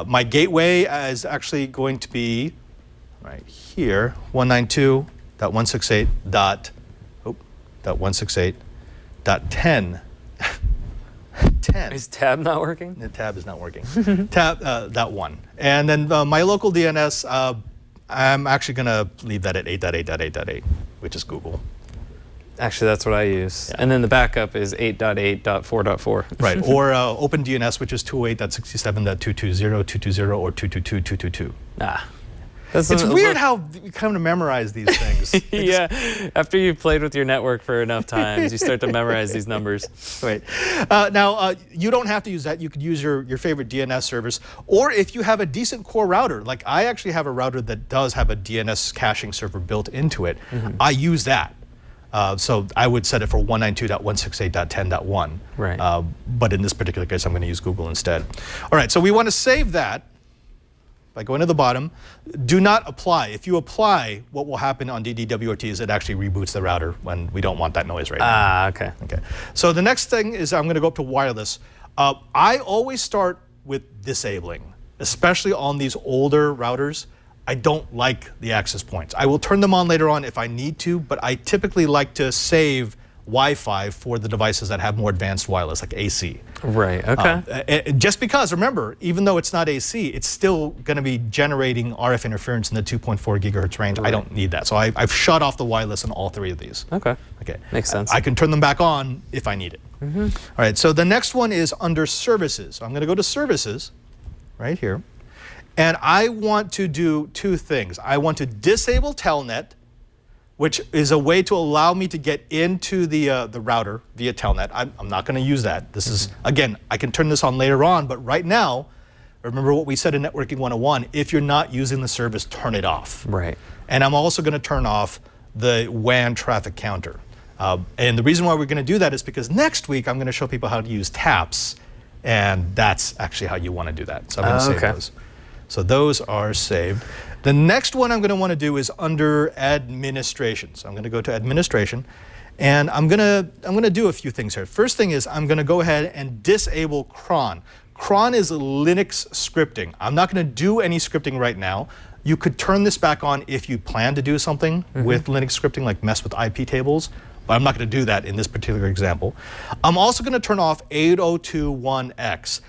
My gateway is actually going to be right here, 192.168.10. 10. Is tab not working? The tab is not working. That one. And then my local DNS, I'm actually going to leave that at 8.8.8.8, which is Google. Actually, that's what I use. Yeah. And then the backup is 8.8.4.4. Right, or OpenDNS, which is 208.67.220.220 or 222.222. Ah. It's weird how you come to memorize these things. Yeah, after you've played with your network for enough times, you start to memorize these numbers. Right. Now, you don't have to use that. You could use your favorite DNS service, or if you have a decent core router, like I actually have a router that does have a DNS caching server built into it, I use that. So I would set it for 192.168.10.1. Right. But in this particular case, I'm going to use Google instead. All right, so we want to save that by going to the bottom. Do not apply. If you apply, what will happen on DDWRT is it actually reboots the router when we don't want that noise right now. Ah, okay. Okay. So the next thing is I'm going to go up to wireless. I always start with disabling, especially on these older routers. I don't like the access points. I will turn them on later on if I need to, but I typically like to save Wi-Fi for the devices that have more advanced wireless, like AC. Right, okay. Just because, remember, even though it's not AC, it's still going to be generating RF interference in the 2.4 gigahertz range. I don't need that. So I've shut off the wireless on all three of these. Okay. Okay. Makes sense. I can turn them back on if I need it. All right, so the next one is under services. So I'm going to go to services right here. And I want to do two things. I want to disable Telnet, which is a way to allow me to get into the router via Telnet. I'm not going to use that. This is, again, I can turn this on later on, but right now, remember what we said in Networking 101, if you're not using the service, turn it off. Right. And I'm also going to turn off the WAN traffic counter. And the reason why we're going to do that is because next week I'm going to show people how to use taps, and that's actually how you want to do that. So I'm going to save those. So those are saved. The next one I'm going to want to do is under administration. So I'm going to go to administration, and I'm going to do a few things here. First thing is I'm going to go ahead and disable cron. Cron is Linux scripting. I'm not going to do any scripting right now. You could turn this back on if you plan to do something with Linux scripting, like mess with IP tables, but I'm not going to do that in this particular example. I'm also going to turn off 8021X.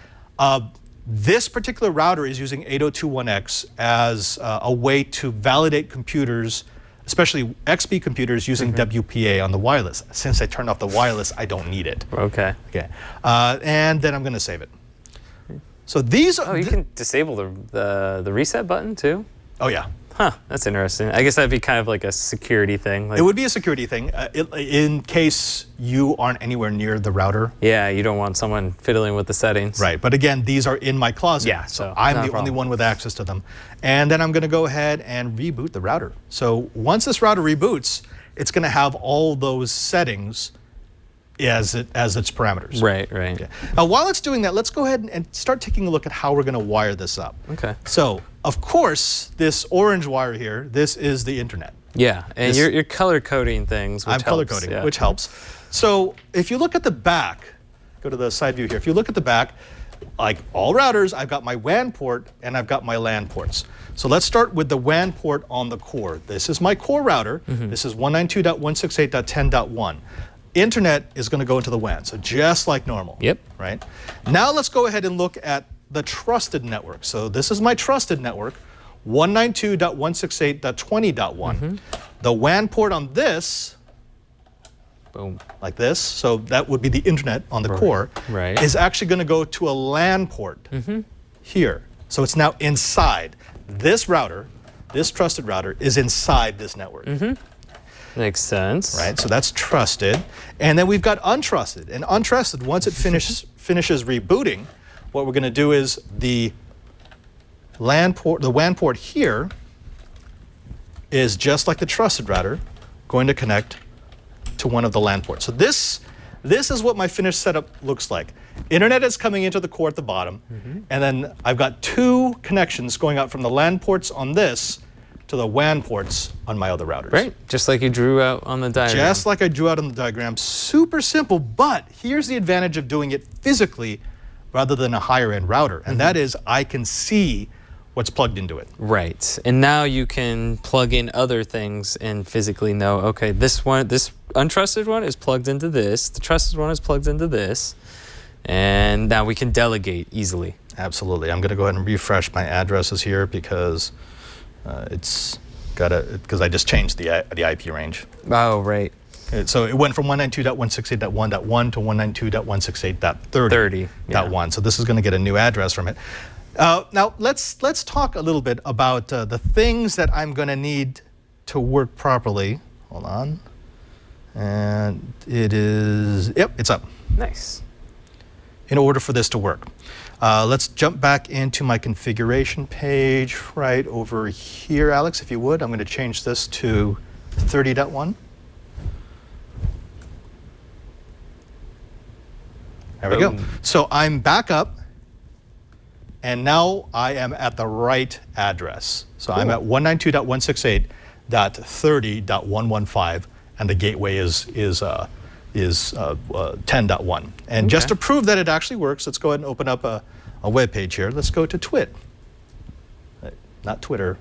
This particular router is using 8021X as a way to validate computers, especially XP computers, using WPA on the wireless. Since I turned off the wireless, I don't need it. Okay. Okay. And then I'm going to save it. So these are... Oh, you can disable the reset button too? Oh, yeah. Huh, that's interesting. I guess that'd be kind of like a security thing. Like, It would be a security thing in case you aren't anywhere near the router. yeah, you don't want someone fiddling with the settings. Right, but again, these are in my closet, Yeah, so so I'm not a the only problem. one with access to them. And then I'm going to go ahead and reboot the router. So once this router reboots, it's going to have all those settings as its parameters. Right, right. Okay. Now, while it's doing that, let's go ahead and start taking a look at how we're going to wire this up. Okay. So, of course, this orange wire here, this is the internet. Yeah, and This- you're color coding things, which I'm helps. color coding, Yeah. which helps. So if you look at the back, go to the side view here. If you look at the back, like all routers, I've got my WAN port and I've got my LAN ports. So let's start with the WAN port on the core. This is my core router. This is 192.168.10.1. Internet is going to go into the WAN, so just like normal. Yep. Right? Now let's go ahead and look at the trusted network. So this is my trusted network, 192.168.20.1. The WAN port on this, Boom. like this, so that would be the internet on the core, Right. is actually going to go to a LAN port here. So it's now inside. This router, this trusted router, is inside this network. Makes sense. Right, so that's trusted. And then we've got untrusted. And untrusted, once it finishes rebooting, what we're going to do is the WAN port here is just like the trusted router going to connect to one of the LAN ports. So this is what my finished setup looks like. Internet is coming into the core at the bottom, and then I've got 2 connections going out from the LAN ports on this to the WAN ports on my other routers. Right, just like you drew out on the diagram. Just like I drew out on the diagram. Super simple, but here's the advantage of doing it physically rather than a higher end router, and that is I can see what's plugged into it. Right, and now you can plug in other things and physically know, okay, this untrusted one is plugged into this, the trusted one is plugged into this, and now we can delegate easily. Absolutely. I'm going to go ahead and refresh my addresses here because because I just changed the IP range. Oh, right. So it went from 192.168.1.1 to 192.168.30.1. So this is going to get a new address from it. Now let's talk a little bit about the things that I'm going to need to work properly. Hold on. And it is, yep, it's up. Nice. In order for this to work. Let's jump back into my configuration page right over here, Alex, if you would. I'm going to change this to 30.1. There we go. So I'm back up, and now I am at the right address. So I'm at 192.168.30.115, and the gateway is 10.1. And just to prove that it actually works, let's go ahead and open up a web page here. Let's go to Twit. Not Twitter.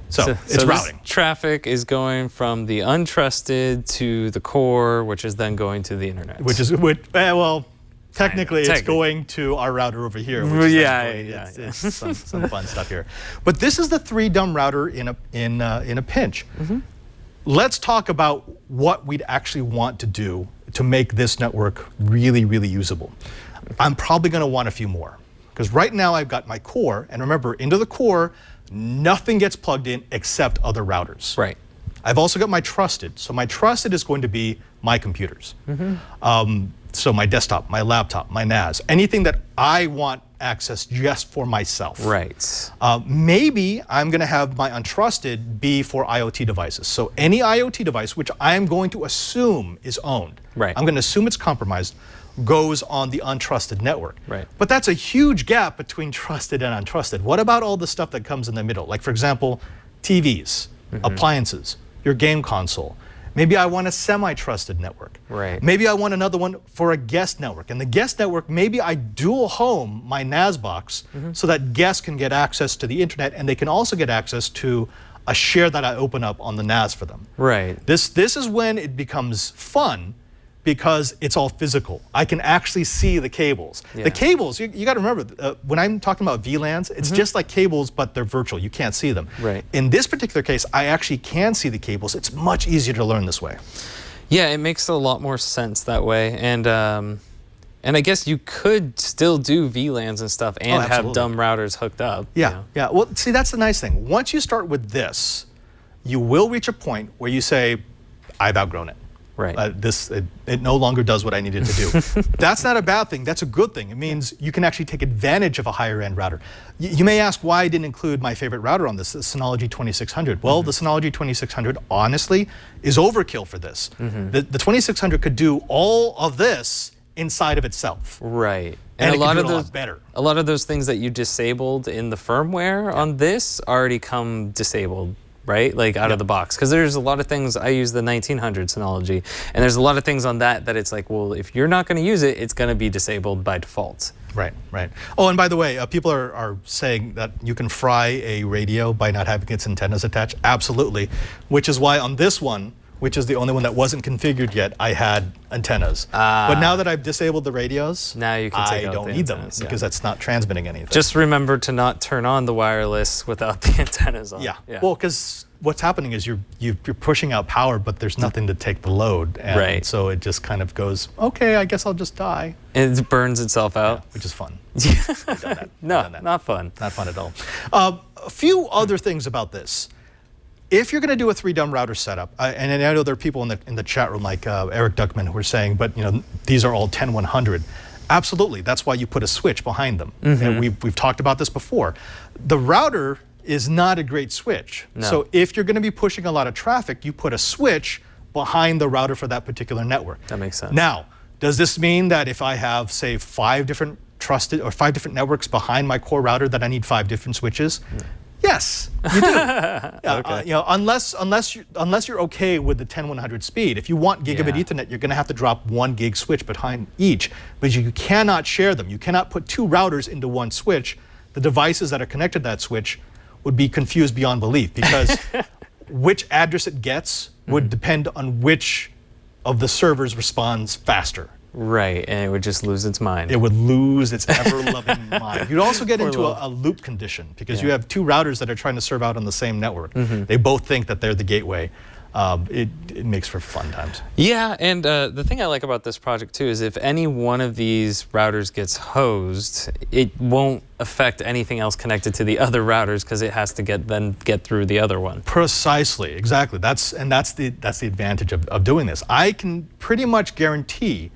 So it's routing. Traffic is going from the untrusted to the core, which is then going to the internet. Well, technically it's going to our router over here. Which is some fun stuff here. But this is the 3-dumb router in a pinch. Let's talk about what we'd actually want to do to make this network really, really usable. I'm probably going to want a few more. Because right now I've got my core, and remember, into the core, nothing gets plugged in except other routers. Right. I've also got my trusted. So my trusted is going to be my computers. So my desktop, my laptop, my NAS, anything that I want access just for myself. Right. Maybe I'm going to have my untrusted be for IoT devices. So any IoT device, which I'm going to assume is owned, I'm going to assume it's compromised, goes on the untrusted network. Right. But that's a huge gap between trusted and untrusted. What about all the stuff that comes in the middle? Like, for example, TVs, appliances, your game console. Maybe I want a semi-trusted network. Right. Maybe I want another one for a guest network. And the guest network, maybe I dual home my NAS box so that guests can get access to the internet, and they can also get access to a share that I open up on the NAS for them. Right. This is when it becomes fun, because it's all physical. I can actually see the cables. The cables, you got to remember, when I'm talking about VLANs, it's just like cables, but they're virtual. You can't see them. Right. In this particular case, I actually can see the cables. It's much easier to learn this way. Yeah, it makes a lot more sense that way. And I guess you could still do VLANs and stuff and have dumb routers hooked up. Yeah, yeah. Well, see, that's the nice thing. Once you start with this, you will reach a point where you say, I've outgrown it. Right. It no longer does what I needed to do. That's not a bad thing. That's a good thing. It means you can actually take advantage of a higher end router. You may ask why I didn't include my favorite router on this, the Synology 2600. Well, the Synology 2600, honestly, is overkill for this. The 2600 could do all of this inside of itself. Right. And a lot of those, better. A lot of those things that you disabled in the firmware on this already come disabled. Right, like out of the box, because there's a lot of things. I use the 1900 Synology, and there's a lot of things on that it's like, well, if you're not going to use it, it's going to be disabled by default. Right, right. Oh, and by the way, people are saying that you can fry a radio by not having its antennas attached. Absolutely, which is why on this one, which is the only one that wasn't configured yet, I had antennas. But now that I've disabled the radios, now you can take I out don't the need antennas, them because that's not transmitting anything. Just remember to not turn on the wireless without the antennas on. Yeah. Well, because what's happening is you're pushing out power, but there's nothing to take the load, and so it just kind of goes, okay, I guess I'll just die. And it burns itself out, which is fun. No, not fun. Not fun at all. A few other things about this. if you're going to do a 3 dumb router setup, and I know there are people in the chat room like Eric Duckman who are saying, but these are all 10100. Absolutely, that's why you put a switch behind them. And we've talked about this before. The router is not a great switch. No. So if you're going to be pushing a lot of traffic, you put a switch behind the router for that particular network. That makes sense. Now, does this mean that if I have, say, 5 different trusted or 5 different networks behind my core router that I need 5 different switches? Yes, you do. Okay. Unless you're okay with the 10100 speed. If you want gigabit Ethernet, you're going to have to drop 1 gig switch behind each, but you cannot share them. You cannot put 2 routers into one switch. The devices that are connected to that switch would be confused beyond belief because which address it gets would depend on which of the servers responds faster. Right, and it would just lose its mind. It would lose its ever-loving mind. You'd also get into a loop condition because you have 2 routers that are trying to serve out on the same network. They both think that they're the gateway. It makes for fun times. Yeah, and the thing I like about this project too is if any one of these routers gets hosed, it won't affect anything else connected to the other routers because it has to get through the other one. Precisely, exactly. That's the advantage of doing this. I can pretty much guarantee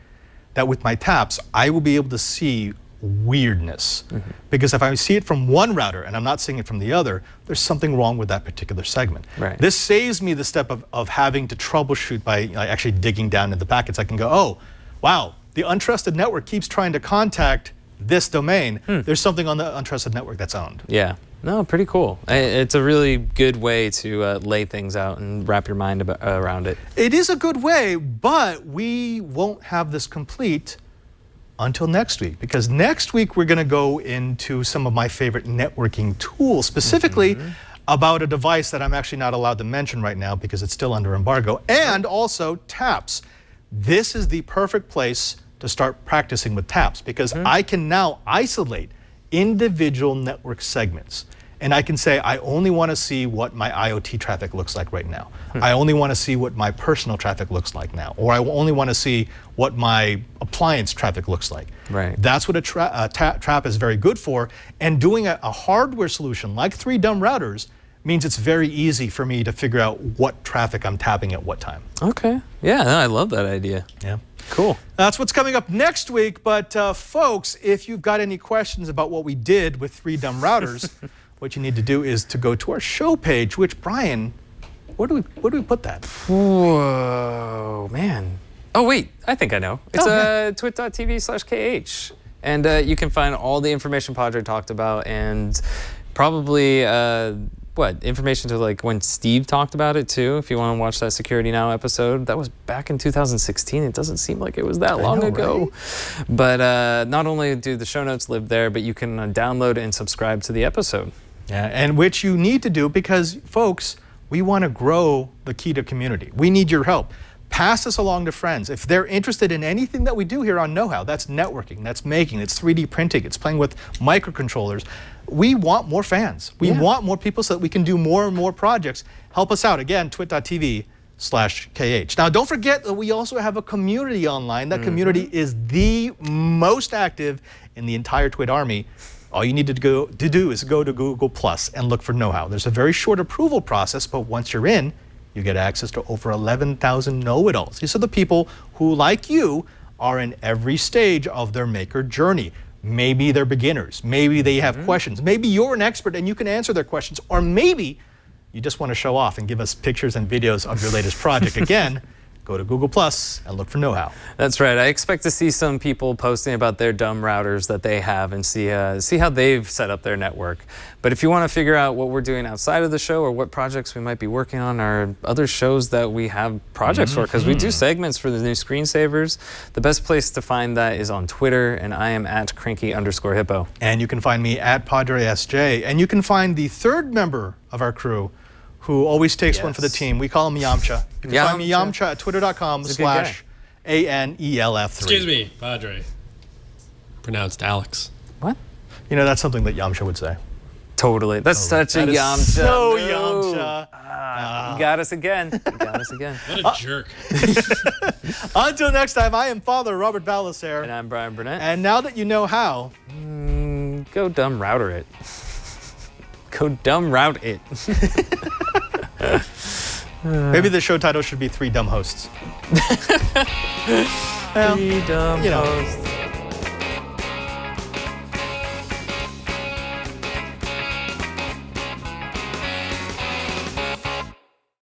that with my taps, I will be able to see weirdness. Because if I see it from one router and I'm not seeing it from the other, there's something wrong with that particular segment. Right. This saves me the step of having to troubleshoot by actually digging down into the packets. I can go, oh, wow, the untrusted network keeps trying to contact this domain. There's something on the untrusted network that's owned. Yeah. No, pretty cool. It's a really good way to lay things out and wrap your mind around it. It is a good way, but we won't have this complete until next week, because next week we're going to go into some of my favorite networking tools, specifically about a device that I'm actually not allowed to mention right now because it's still under embargo, and also taps. This is the perfect place to start practicing with taps because I can now isolate individual network segments. And I can say, I only want to see what my IoT traffic looks like right now. I only want to see what my personal traffic looks like now. Or I only want to see what my appliance traffic looks like. Right. That's what a trap is very good for. And doing a hardware solution like 3 dumb routers means it's very easy for me to figure out what traffic I'm tapping at what time. Okay. Yeah, no, I love that idea. Yeah. Cool. That's what's coming up next week. But folks, if you've got any questions about what we did with 3 dumb routers, what you need to do is to go to our show page, which, Brian, where do we put that? Whoa, man. Oh, wait, I think I know. It's twit.tv/KH. And you can find all the information Padre talked about and probably, information to like when Steve talked about it too, if you want to watch that Security Now episode. That was back in 2016. It doesn't seem like it was that long ago. Right? But not only do the show notes live there, but you can download and subscribe to the episode. Yeah, and which you need to do because, folks, we want to grow the Kita community. We need your help. Pass this along to friends. If they're interested in anything that we do here on Know How, that's networking, that's making, it's 3D printing, it's playing with microcontrollers. We want more fans. We want more people so that we can do more and more projects. Help us out. Again, twit.tv/KH. Now, don't forget that we also have a community online. That community is the most active in the entire Twit army. All you need to do is go to Google Plus and look for Know How. There's a very short approval process, but once you're in, you get access to over 11,000 know-it-alls. These are the people who, like you, are in every stage of their maker journey. Maybe they're beginners. Maybe they have questions. Maybe you're an expert and you can answer their questions. Or maybe you just want to show off and give us pictures and videos of your latest project. Again, go to Google Plus and look for Know How. That's right. I expect to see some people posting about their dumb routers that they have and see how they've set up their network. But if you want to figure out what we're doing outside of the show or what projects we might be working on or other shows that we have projects for, because we do segments for the new screensavers, the best place to find that is on Twitter, and I am at cranky_hippo. And you can find me at PadreSJ. And you can find the third member of our crew who always takes one for the team. We call him Yamcha. You can find me Yamcha at twitter.com/ANELF3. Excuse me, Padre. Pronounced Alex. What? You know, that's something that Yamcha would say. Totally. That's such a Yamcha. So Yamcha. You got us again. What a jerk. Until next time, I am Father Robert Balacer. And I'm Brian Burnett. And now that you know how, go dumb router it. Go dumb route it. Maybe the show title should be Three Dumb Hosts. Three dumb you know. hosts.